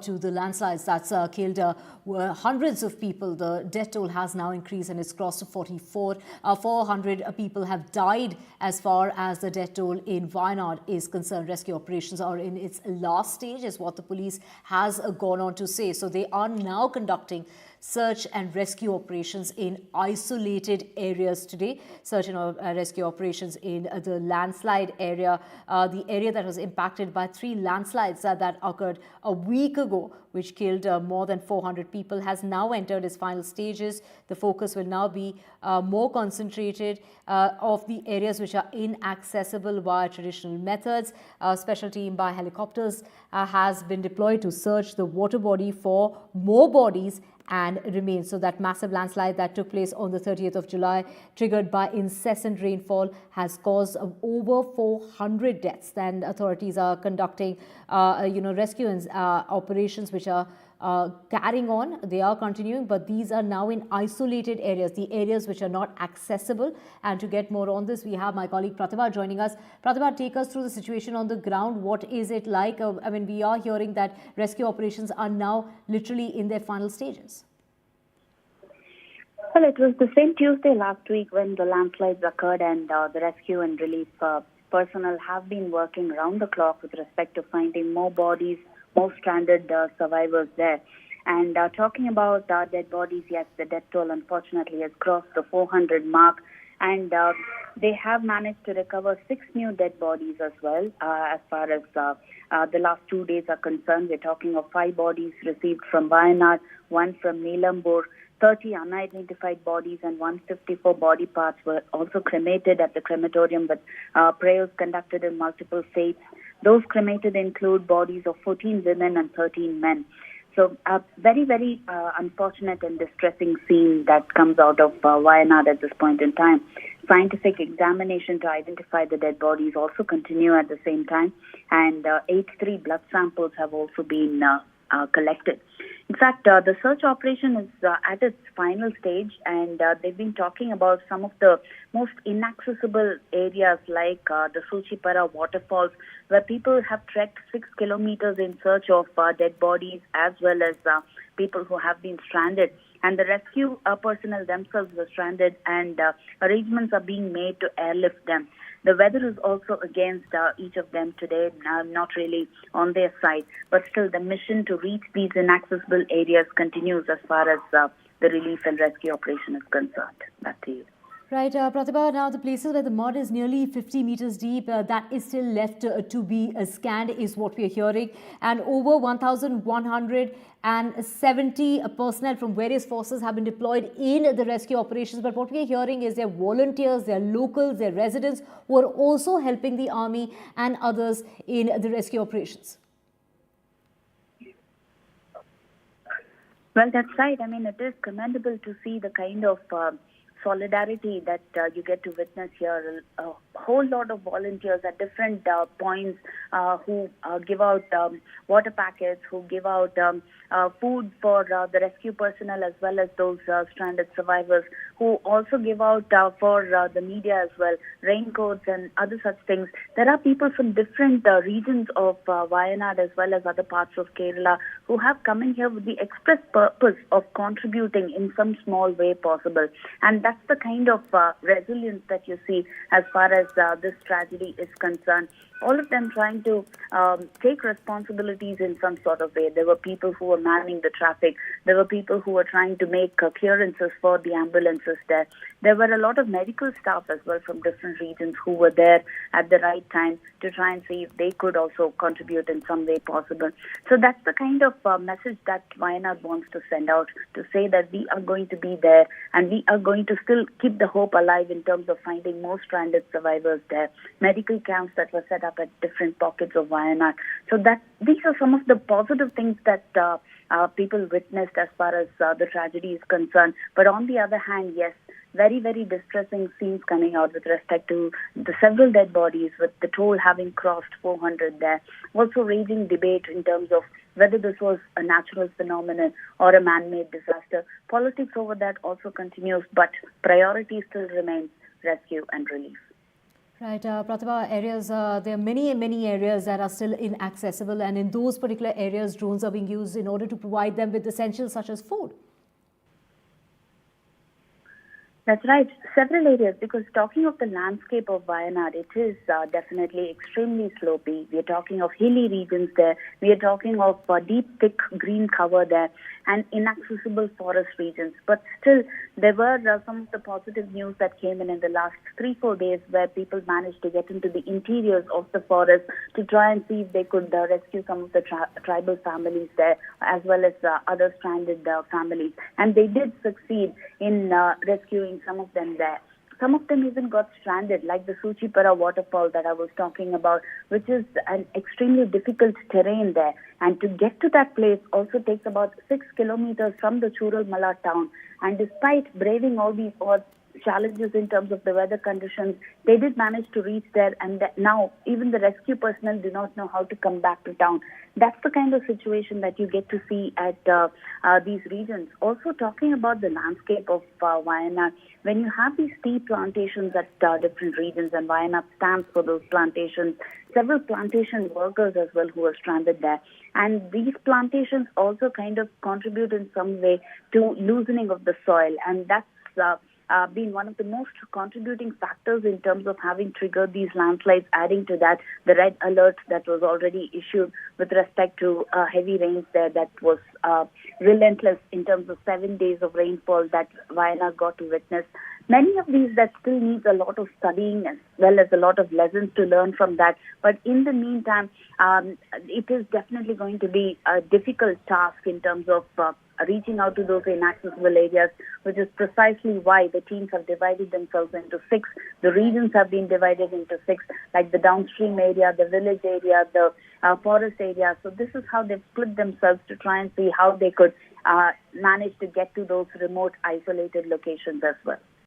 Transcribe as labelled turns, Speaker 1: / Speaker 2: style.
Speaker 1: To the landslides that's killed hundreds of people. The death toll has now increased and it's crossed to 44. 400 people have died as far as the death toll in Wayanad is concerned. Rescue operations are in its last stage, is what the police has gone on to say. So they are now conducting search and rescue operations in isolated areas today. Search and rescue operations in the landslide area, the area that was impacted by 3 landslides that occurred a week ago, which killed more than 400 people, has now entered its final stages. The focus will now be more concentrated of the areas which are inaccessible via traditional methods. A special team by helicopters has been deployed to search the water body for more bodies and remains. So that massive landslide that took place on the 30th of July, triggered by incessant rainfall, has caused over 400 deaths. And authorities are conducting, rescue operations which are carrying on. They are continuing, but these are now in isolated areas, the areas which are not accessible. And to get more on this, we have my colleague Pratibha joining us. Pratibha, take us through the situation on the ground. What is it like? We are hearing that rescue operations are now literally in their final stages.
Speaker 2: Well, it was the same Tuesday last week when the landslides occurred, and the rescue and relief personnel have been working round the clock with respect to finding more bodies, more stranded survivors there. And talking about dead bodies, yes, the death toll unfortunately has crossed the 400 mark, and they have managed to recover 6 new dead bodies as well. As far as the last 2 days are concerned, we're talking of 5 bodies received from Wayanad, 1 from Nilambur, 30 unidentified bodies, and 154 body parts were also cremated at the crematorium with prayers conducted in multiple faiths. Those cremated include bodies of 14 women and 13 men. So a very, very unfortunate and distressing scene that comes out of Wayanad at this point in time. Scientific examination to identify the dead bodies also continue at the same time, and 83 blood samples have also been collected. In fact, the search operation is at its final stage, and they've been talking about some of the most inaccessible areas like the Suchipara waterfalls, where people have trekked 6 kilometers in search of dead bodies, as well as people who have been stranded. And the rescue personnel themselves were stranded, and arrangements are being made to airlift them. The weather is also against each of them today, not really on their side, but still the mission to reach these inaccessible areas continues as far as the relief and rescue operation is concerned. Back to you.
Speaker 1: Right, Pratibha, now the places where the mud is nearly 50 meters deep, that is still left to be scanned, is what we are hearing. And over 1,170 personnel from various forces have been deployed in the rescue operations. But what we are hearing is they're volunteers, they're locals, they're residents who are also helping the army and others in the rescue operations.
Speaker 2: Well, that's right. It is commendable to see the kind of solidarity that you get to witness here. A whole lot of volunteers at different points who give out water packets, who give out food for the rescue personnel as well as those stranded survivors, who also give out for the media as well, raincoats and other such things. There are people from different regions of Wayanad as well as other parts of Kerala who have come in here with the express purpose of contributing in some small way possible. And that's the kind of resilience that you see as far as this tragedy is concerned. All of them trying to take responsibilities in some sort of way. There were people who were manning the traffic. There were people who were trying to make clearances for the ambulances there. There were a lot of medical staff as well from different regions who were there at the right time to try and see if they could also contribute in some way possible. So that's the kind of message that Wayanad wants to send out, to say that we are going to be there and we are going to still keep the hope alive in terms of finding more stranded survivors there. Medical camps that were set up at different pockets of Wayanad. So that these are some of the positive things that people witnessed as far as the tragedy is concerned. But on the other hand, yes, very, very distressing scenes coming out with respect to the several dead bodies, with the toll having crossed 400 there. Also raging debate in terms of whether this was a natural phenomenon or a man-made disaster. Politics over that also continues, but priority still remains rescue and relief.
Speaker 1: Right, Pratibha, there are many areas that are still inaccessible, and in those particular areas, drones are being used in order to provide them with essentials such as food.
Speaker 2: That's right. Several areas, because talking of the landscape of Wayanad, it is definitely extremely slopey. We are talking of hilly regions there. We are talking of deep, thick green cover there and inaccessible forest regions. But still, there were some of the positive news that came in the last 3-4 days where people managed to get into the interiors of the forest to try and see if they could rescue some of the tribal families there, as well as other stranded families. And they did succeed in rescuing some of them there. Some of them even got stranded, like the Suchipara waterfall that I was talking about, which is an extremely difficult terrain there. And to get to that place also takes about 6 kilometers from the Chural Mala town. And despite braving all these odds, challenges in terms of the weather conditions, they did manage to reach there, and now even the rescue personnel do not know how to come back to town. That's the kind of situation that you get to see at these regions. Also, talking about the landscape of Wayanad, when you have these tea plantations at different regions, and Wayanad stands for those plantations, several plantation workers as well who are stranded there. And these plantations also kind of contribute in some way to loosening of the soil, and that's been one of the most contributing factors in terms of having triggered these landslides, adding to that the red alert that was already issued with respect to heavy rains there that was relentless in terms of 7 days of rainfall that Wayanad got to witness. Many of these that still needs a lot of studying as well as a lot of lessons to learn from that. But in the meantime, it is definitely going to be a difficult task in terms of reaching out to those inaccessible areas, which is precisely why the teams have divided themselves into 6. The regions have been divided into 6, like the downstream area, the village area, the forest area. So this is how they've split themselves to try and see how they could manage to get to those remote, isolated locations as well.